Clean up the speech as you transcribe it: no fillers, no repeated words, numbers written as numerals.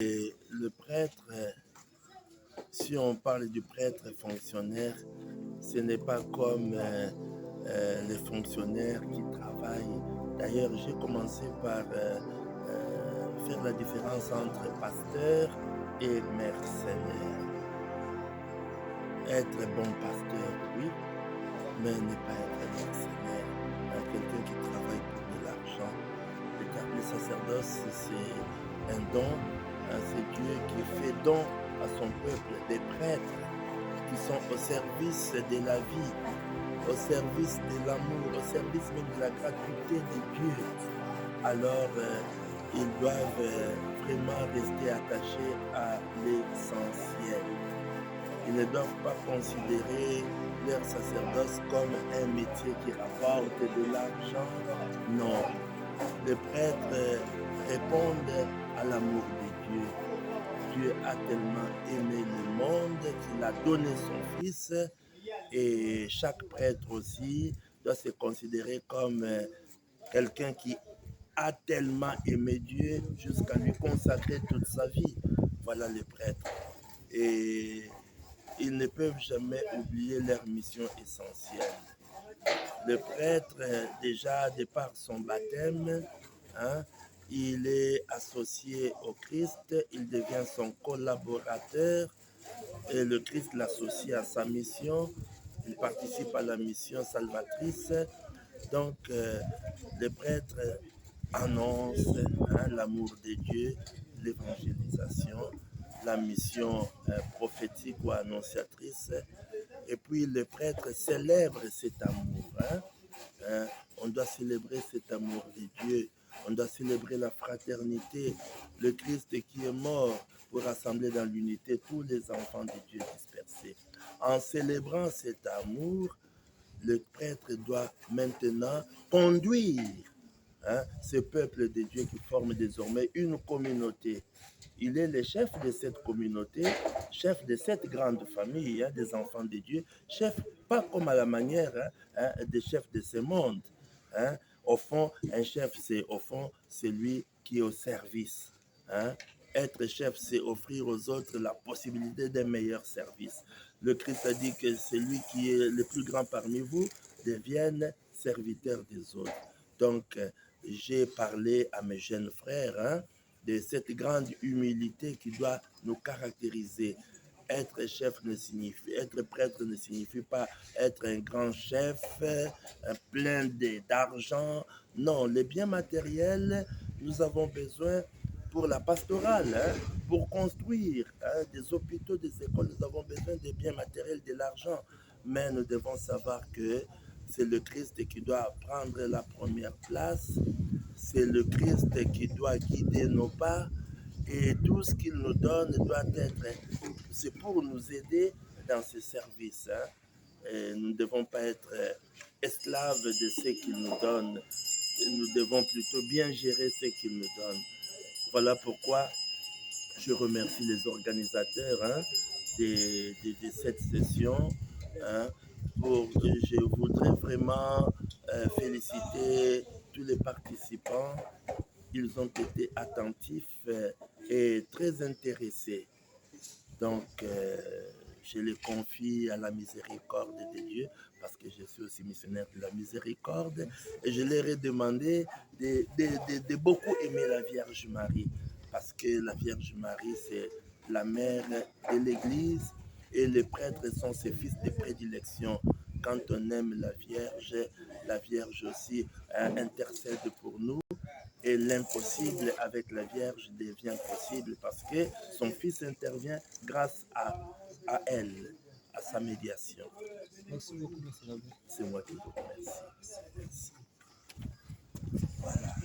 Et le prêtre, si on parle du prêtre fonctionnaire, ce n'est pas comme les fonctionnaires qui travaillent. D'ailleurs, j'ai commencé par faire la différence entre pasteur et mercenaire. Être bon pasteur, oui, mais ne pas être mercenaire. Quelqu'un qui travaille pour de l'argent. Le sacerdoce, c'est un don. C'est Dieu qui fait don à son peuple. Des prêtres qui sont au service de la vie, au service de l'amour, au service même de la gratuité de Dieu. Alors, ils doivent vraiment rester attachés à l'essentiel. Ils ne doivent pas considérer leur sacerdoce comme un métier qui rapporte de l'argent. Non. Les prêtres répondent à l'amour de Dieu. Dieu a tellement aimé le monde qu'il a donné son Fils, et chaque prêtre aussi doit se considérer comme quelqu'un qui a tellement aimé Dieu jusqu'à lui consacrer toute sa vie. Voilà les prêtres. Et ils ne peuvent jamais oublier leur mission essentielle. Le prêtre, déjà, de par son baptême, il est associé au Christ, il devient son collaborateur et le Christ l'associe à sa mission, il participe à la mission salvatrice. Donc, les prêtres annoncent l'amour de Dieu, l'évangélisation, la mission prophétique ou annonciatrice. Et puis, les prêtres célèbrent cet amour. On doit célébrer cet amour de Dieu. On doit célébrer la fraternité, le Christ qui est mort pour rassembler dans l'unité tous les enfants de Dieu dispersés. En célébrant cet amour, le prêtre doit maintenant conduire ce peuple de Dieu qui forme désormais une communauté. Il est le chef de cette communauté, chef de cette grande famille des enfants de Dieu, chef pas comme à la manière des chefs de ce monde. Au fond, un chef, c'est au fond celui qui est au service. Être chef, c'est offrir aux autres la possibilité d'un meilleur service. Le Christ a dit que celui qui est le plus grand parmi vous devienne serviteur des autres. Donc, j'ai parlé à mes jeunes frères de cette grande humilité qui doit nous caractériser. Être chef ne signifie, être prêtre ne signifie pas être un grand chef, plein d'argent. Non, les biens matériels, nous avons besoin pour la pastorale, pour construire des hôpitaux, des écoles, nous avons besoin des biens matériels, de l'argent. Mais nous devons savoir que c'est le Christ qui doit prendre la première place. C'est le Christ qui doit guider nos pas. Et tout ce qu'il nous donne doit être, c'est pour nous aider dans ce service. Et nous ne devons pas être esclaves de ce qu'il nous donne. Nous devons plutôt bien gérer ce qu'il nous donne. Voilà pourquoi je remercie les organisateurs de cette session. Je voudrais vraiment féliciter tous les participants. Ils ont été attentifs et très intéressés. Donc, je les confie à la miséricorde de Dieu, parce que je suis aussi missionnaire de la miséricorde, et je leur ai demandé de beaucoup aimer la Vierge Marie, parce que la Vierge Marie, c'est la mère de l'Église, et les prêtres sont ses fils de prédilection. Quand on aime la Vierge aussi intercède pour nous, et l'impossible avec la Vierge devient possible parce que son Fils intervient grâce à elle, à sa médiation. Merci beaucoup, C'est moi qui vous remercie. Merci. Voilà.